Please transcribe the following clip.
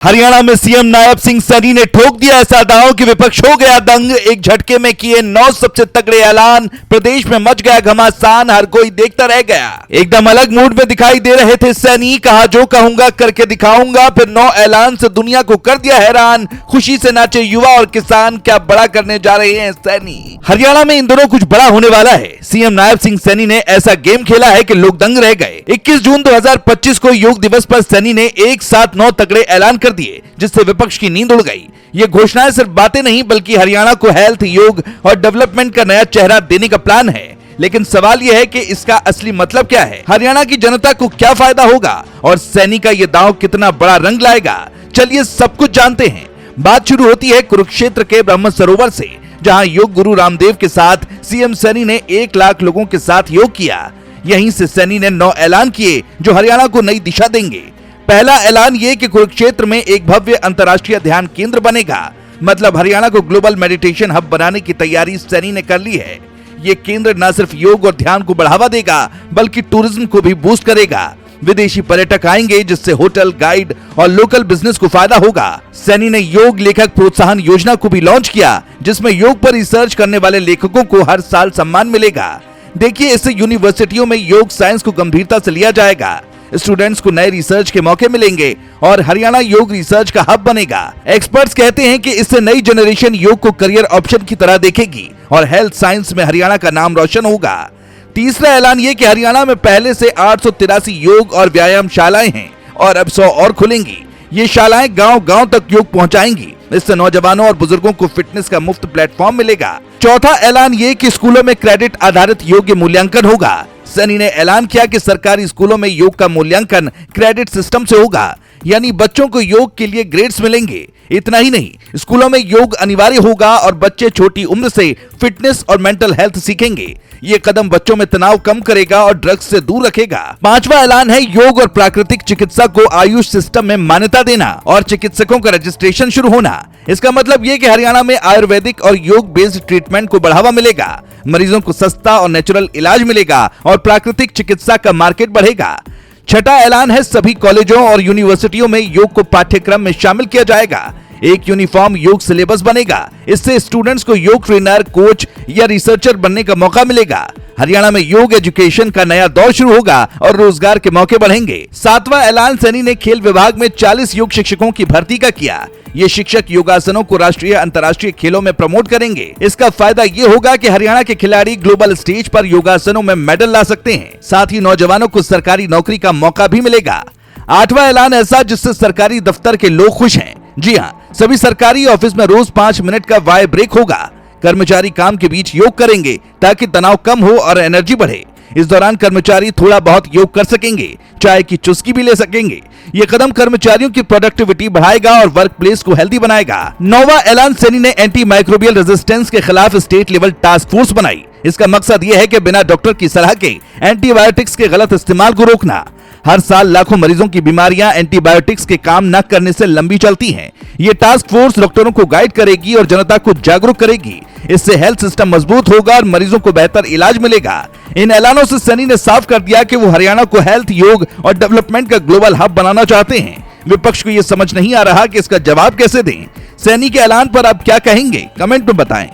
हरियाणा में सीएम नायब सिंह सैनी ने ठोक दिया ऐसा दांव कि विपक्ष हो गया दंग। एक झटके में किए 9 सबसे तगड़े ऐलान, प्रदेश में मच गया घमासान, हर कोई देखता रह गया। एकदम अलग मूड में दिखाई दे रहे थे सैनी, कहा जो कहूंगा करके दिखाऊंगा। फिर 9 ऐलान से दुनिया को कर दिया हैरान, खुशी से नाचे युवा और किसान, क्या बड़ा करने जा रहे हैं सैनी। हरियाणा में इन दिनों कुछ बड़ा होने वाला है। सीएम नायब सिंह सैनी ने ऐसा गेम खेला है कि लोग दंग रह गए। 21 जून 2025 को योग दिवस पर सैनी ने एक साथ 9 तगड़े ऐलान कर दिए, जिससे विपक्ष की नींद उड़ गई। ये घोषणाएं सिर्फ बातें नहीं बल्कि हरियाणा को हेल्थ, योग और डेवलपमेंट का नया चेहरा देने का प्लान है। लेकिन सवाल यह है कि इसका असली मतलब क्या है, हरियाणा की जनता को क्या फायदा होगा और सैनी का ये दांव कितना बड़ा रंग लाएगा। चलिए सब कुछ जानते हैं। बात शुरू होती है कुरुक्षेत्र के ब्रह्म सरोवर से, जहां योग गुरु रामदेव के साथ सीएम सैनी ने 1 लाख लोगों के साथ योग किया। यहीं से सैनी ने 9 ऐलान किए जो हरियाणा को नई दिशा देंगे। पहला ऐलान ये कि कुरुक्षेत्र में एक भव्य अंतर्राष्ट्रीय ध्यान केंद्र बनेगा। मतलब हरियाणा को ग्लोबल मेडिटेशन हब बनाने की तैयारी सैनी ने कर ली है। ये केंद्र न सिर्फ योग और ध्यान को बढ़ावा देगा बल्कि टूरिज्म को भी बूस्ट करेगा। विदेशी पर्यटक आएंगे, जिससे होटल, गाइड और लोकल बिजनेस को फायदा होगा। सैनी ने योग लेखक प्रोत्साहन योजना को भी लॉन्च किया, जिसमें योग पर रिसर्च करने वाले लेखकों को हर साल सम्मान मिलेगा। देखिए, इससे यूनिवर्सिटियों में योग साइंस को गंभीरता से लिया जाएगा, स्टूडेंट्स को नए रिसर्च के मौके मिलेंगे और हरियाणा योग रिसर्च का हब बनेगा। एक्सपर्ट्स कहते हैं कि इससे नई जनरेशन योग को करियर ऑप्शन की तरह देखेगी और हेल्थ साइंस में हरियाणा का नाम रोशन होगा। तीसरा ऐलान ये कि हरियाणा में पहले से 883 योग और व्यायाम शालाएं हैं और अब 100 और खुलेंगी। ये शालाएं गांव-गांव तक योग पहुंचाएंगी। इससे नौजवानों और बुजुर्गों को फिटनेस का मुफ्त प्लेटफॉर्म मिलेगा। चौथा ऐलान ये कि स्कूलों में क्रेडिट आधारित योग्य मूल्यांकन होगा। सैनी ने ऐलान किया कि सरकारी स्कूलों में योग का मूल्यांकन क्रेडिट सिस्टम से होगा, यानी बच्चों को योग के लिए ग्रेड्स मिलेंगे। इतना ही नहीं, स्कूलों में योग अनिवार्य होगा और बच्चे छोटी उम्र से फिटनेस और मेंटल हेल्थ सीखेंगे। ये कदम बच्चों में तनाव कम करेगा और ड्रग्स से दूर रखेगा। पांचवा ऐलान है योग और प्राकृतिक चिकित्सा को आयुष सिस्टम में मान्यता देना और चिकित्सकों का रजिस्ट्रेशन शुरू होना। इसका मतलब ये कि हरियाणा में आयुर्वेदिक और योग बेस्ड ट्रीटमेंट को बढ़ावा मिलेगा, मरीजों को सस्ता और नेचुरल इलाज मिलेगा और प्राकृतिक चिकित्सा का मार्केट बढ़ेगा। छठा ऐलान है सभी कॉलेजों और यूनिवर्सिटियों में योग को पाठ्यक्रम में शामिल किया जाएगा। एक यूनिफॉर्म योग सिलेबस बनेगा। इससे स्टूडेंट्स को योग ट्रेनर, कोच या रिसर्चर बनने का मौका मिलेगा। हरियाणा में योग एजुकेशन का नया दौर शुरू होगा और रोजगार के मौके बढ़ेंगे। सातवां ऐलान सैनी ने खेल विभाग में 40 योग शिक्षकों की भर्ती का किया। ये शिक्षक योगासनों को राष्ट्रीय अंतर्राष्ट्रीय खेलों में प्रमोट करेंगे। इसका फायदा ये होगा कि हरियाणा के खिलाड़ी ग्लोबल स्टेज पर योगासनों में मेडल ला सकते हैं। साथ ही नौजवानों को सरकारी नौकरी का मौका भी मिलेगा। आठवां ऐलान ऐसा जिससे सरकारी दफ्तर के लोग खुश हैं। जी हाँ, सभी सरकारी ऑफिस में रोज 5 मिनट का वाई ब्रेक होगा। कर्मचारी काम के बीच योग करेंगे ताकि तनाव कम हो और एनर्जी बढ़े। इस दौरान कर्मचारी थोड़ा बहुत योग कर सकेंगे, चाय की चुस्की भी ले सकेंगे। ये कदम कर्मचारियों की प्रोडक्टिविटी बढ़ाएगा और वर्क प्लेस को हेल्दी बनाएगा। 9वां ऐलान सैनी ने एंटी माइक्रोबियल रेजिस्टेंस के खिलाफ स्टेट लेवल टास्क फोर्स बनाई। इसका मकसद ये है कि बिना डॉक्टर की सलाह के एंटीबायोटिक्स के गलत इस्तेमाल को रोकना। हर साल लाखों मरीजों की बीमारियां एंटीबायोटिक्स के काम न करने से लंबी चलती हैं। ये टास्क फोर्स डॉक्टरों को गाइड करेगी और जनता को जागरूक करेगी। इससे हेल्थ सिस्टम मजबूत होगा और मरीजों को बेहतर इलाज मिलेगा। इन ऐलानों से सैनी ने साफ कर दिया कि वो हरियाणा को हेल्थ, योग और डेवलपमेंट का ग्लोबल हब बनाना चाहते हैं। विपक्ष को ये समझ नहीं आ रहा कि इसका जवाब कैसे दें। सैनी के ऐलान पर आप क्या कहेंगे, कमेंट में बताएं।